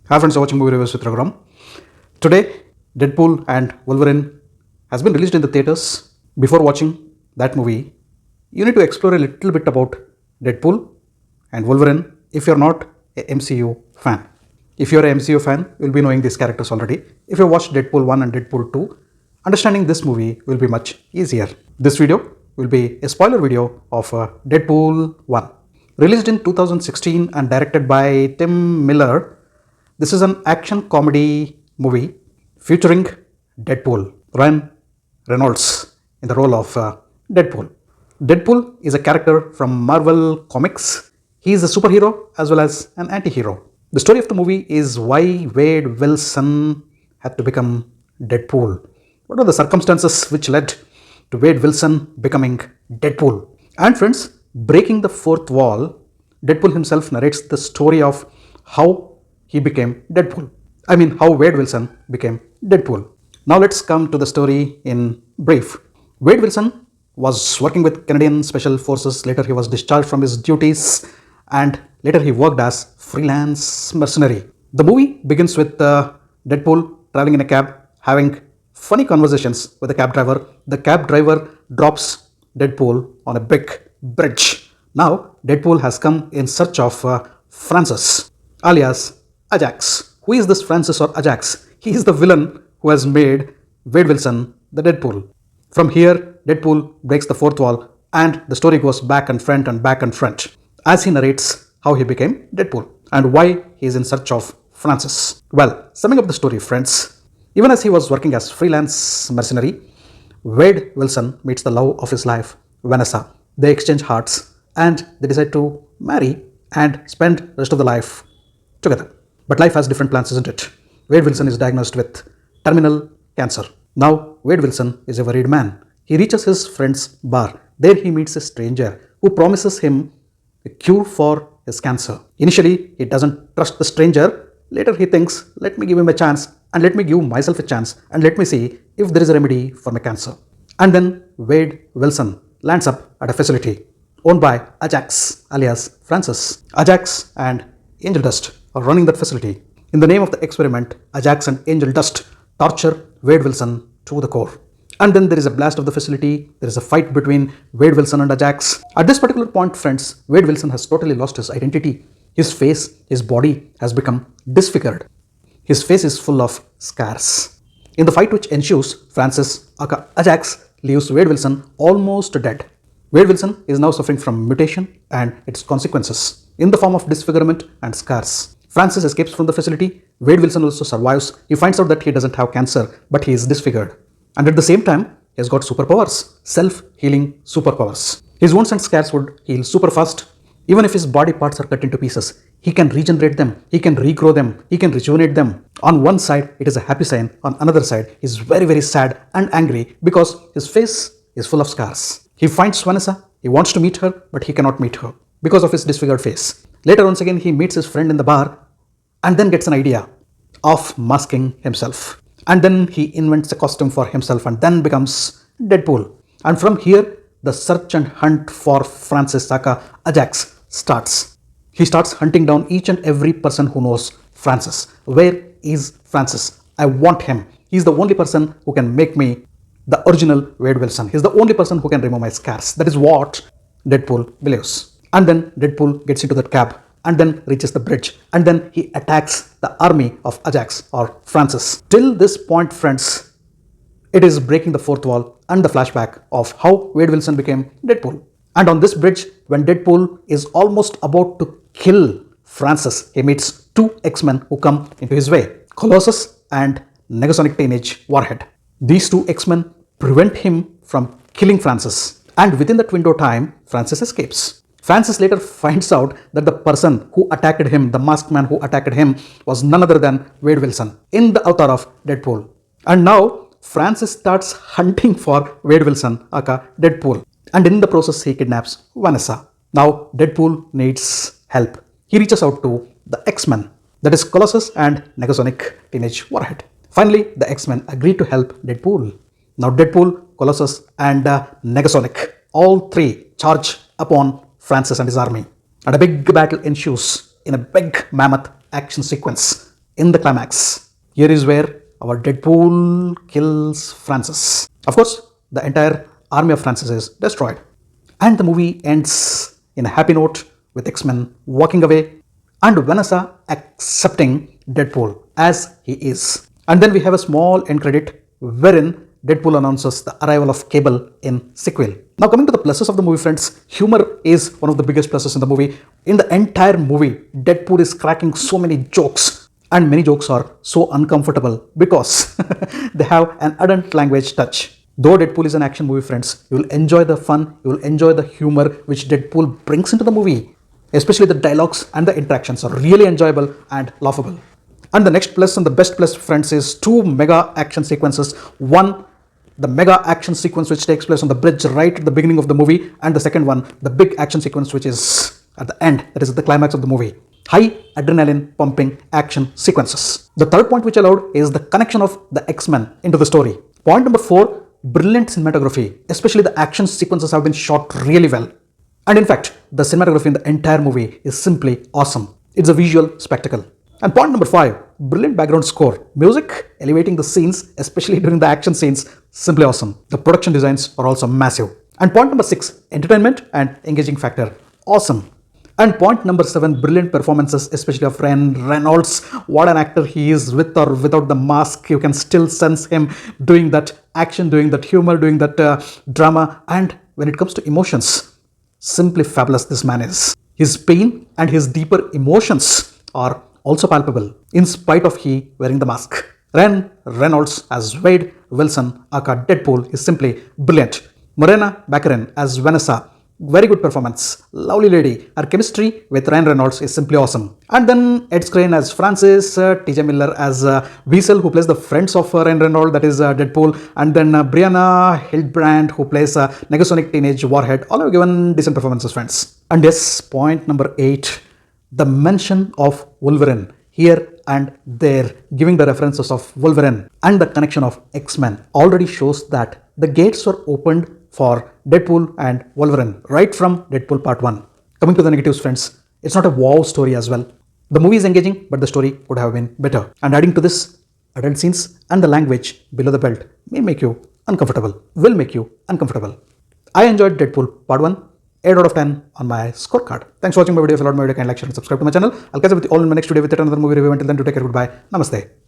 Hi friends, you're watching movie reviews with Raghuram. Today, Deadpool and Wolverine has been released in the theaters. Before watching that movie, you need to explore a little bit about Deadpool and Wolverine if you're not a MCU fan. If you're a MCU fan, you'll be knowing these characters already. If you watched Deadpool 1 and Deadpool 2, understanding this movie will be much easier. This video will be a spoiler video of Deadpool 1. Released in 2016 and directed by Tim Miller, this is an action comedy movie featuring Deadpool, Reynolds in the role of Deadpool. Deadpool is a character from Marvel Comics. He is a superhero as well as an anti-hero. The story of the movie is why Wade Wilson had to become Deadpool. What are the circumstances which led to Wade Wilson becoming Deadpool? And friends, breaking the fourth wall, Deadpool himself narrates the story of how he became Deadpool. How Wade Wilson became Deadpool. Now let's come to the story in brief. Wade Wilson was working with Canadian Special Forces. Later he was discharged from his duties and later he worked as freelance mercenary. The movie begins with Deadpool traveling in a cab, having funny conversations with the cab driver. The cab driver drops Deadpool on a big bridge. Now Deadpool has come in search of Francis, alias Ajax. Who is this Francis or Ajax? He is the villain who has made Wade Wilson the Deadpool. From here, Deadpool breaks the fourth wall and the story goes back and front as he narrates how he became Deadpool and why he is in search of Francis. Well, summing up the story, friends, even as he was working as freelance mercenary, Wade Wilson meets the love of his life, Vanessa. They exchange hearts and they decide to marry and spend the rest of the life together. But life has different plans, isn't it? Wade Wilson is diagnosed with terminal cancer. Now, Wade Wilson is a worried man. He reaches his friend's bar. There he meets a stranger who promises him a cure for his cancer. Initially, he doesn't trust the stranger. Later he thinks, let me give him a chance and let me give myself a chance and let me see if there is a remedy for my cancer. And then Wade Wilson lands up at a facility owned by Ajax, alias Francis. Ajax and Angel Dust are running that facility. In the name of the experiment, Ajax and Angel Dust torture Wade Wilson to the core. And then there is a blast of the facility. There is a fight between Wade Wilson and Ajax. At this particular point, friends, Wade Wilson has totally lost his identity. His face, his body has become disfigured. His face is full of scars. In the fight which ensues, Francis, aka Ajax, leaves Wade Wilson almost dead. Wade Wilson is now suffering from mutation and its consequences in the form of disfigurement and scars. Francis escapes from the facility. Wade Wilson also survives. He finds out that he doesn't have cancer, but he is disfigured. And at the same time, he has got superpowers, self-healing superpowers. His wounds and scars would heal super fast. Even if his body parts are cut into pieces, he can regenerate them, he can regrow them, he can rejuvenate them. On one side, it is a happy sign. On another side, he is very, very sad and angry because his face is full of scars. He finds Vanessa. He wants to meet her, but he cannot meet her because of his disfigured face. Later, once again, he meets his friend in the bar and then gets an idea of masking himself. And then he invents a costume for himself and then becomes Deadpool. And from here, the search and hunt for Francis aka Ajax starts. He starts hunting down each and every person who knows Francis. Where is Francis? I want him. He's the only person who can make me the original Wade Wilson. He's the only person who can remove my scars. That is what Deadpool believes. And then Deadpool gets into that cab and then reaches the bridge and then he attacks the army of Ajax or Francis. Till this point, friends, it is breaking the fourth wall and the flashback of how Wade Wilson became Deadpool. And on this bridge, when Deadpool is almost about to kill Francis, he meets two X-Men who come into his way, Colossus and Negasonic Teenage Warhead. These two X-Men prevent him from killing Francis. And within that window time, Francis escapes. Francis later finds out that the person who attacked him, the masked man who attacked him, was none other than Wade Wilson in the avatar of Deadpool. And now Francis starts hunting for Wade Wilson, aka Deadpool. And in the process, he kidnaps Vanessa. Now Deadpool needs help. He reaches out to the X-Men, that is Colossus and Negasonic Teenage Warhead. Finally, the X-Men agree to help Deadpool. Now Deadpool, Colossus and Negasonic, all three charge upon Francis and his army. And a big battle ensues in a big mammoth action sequence. in the climax. Here is where our Deadpool kills Francis. Of course, the entire army of Francis is destroyed. And the movie ends in a happy note with X-Men walking away and Vanessa accepting Deadpool as he is. And then we have a small end credit wherein Deadpool announces the arrival of Cable in sequel. Now coming to the pluses of the movie, friends, humor is one of the biggest pluses in the movie. In the entire movie, Deadpool is cracking so many jokes, and many jokes are so uncomfortable because they have an adult language touch. Though Deadpool is an action movie, friends, you will enjoy the fun, you will enjoy the humor which Deadpool brings into the movie. Especially the dialogues and the interactions are really enjoyable and laughable. And the next plus and the best plus, friends, is two mega action sequences. One, the mega action sequence which takes place on the bridge right at the beginning of the movie, and the second one, the big action sequence which is at the end, that is at the climax of the movie. High adrenaline pumping action sequences. The third point which I allowed is the connection of the X-Men into the story. Point number 4, brilliant cinematography, especially the action sequences have been shot really well. And in fact, the cinematography in the entire movie is simply awesome. It's a visual spectacle. And point number 5, brilliant background score. Music elevating the scenes, especially during the action scenes, simply awesome. The production designs are also massive. And point number 6, entertainment and engaging factor. Awesome. And point number 7, brilliant performances, especially of Reynolds. What an actor he is, with or without the mask. You can still sense him doing that action, doing that humor, doing that drama. And when it comes to emotions, simply fabulous this man is. His pain and his deeper emotions are also palpable in spite of he wearing the mask. Reynolds as Wade Wilson, aka Deadpool, is simply brilliant. Morena Baccarin as Vanessa, very good performance. Lovely lady. Her chemistry with Ryan Reynolds is simply awesome. And then Ed Skrein as Francis, TJ Miller as Weasel, who plays the friends of Ryan Reynolds, that is Deadpool, and then Brianna Hildbrand, who plays Negasonic Teenage Warhead. All have given decent performances, friends. And yes, point number 8, the mention of Wolverine here and there, giving the references of Wolverine and the connection of X-Men already shows that the gates were opened for Deadpool and Wolverine right from Deadpool Part 1. Coming to the negatives, friends, it's not a wow story as well. The movie is engaging, but the story could have been better. And adding to this, adult scenes and the language below the belt may make you uncomfortable, will make you uncomfortable. I enjoyed Deadpool Part 1. 8 out of 10 on my scorecard. Thanks for watching my video. If you loved my video, kindly like, share and subscribe to my channel. I'll catch up with you all in my next video with yet another movie review. Until then, do take care. Goodbye. Namaste.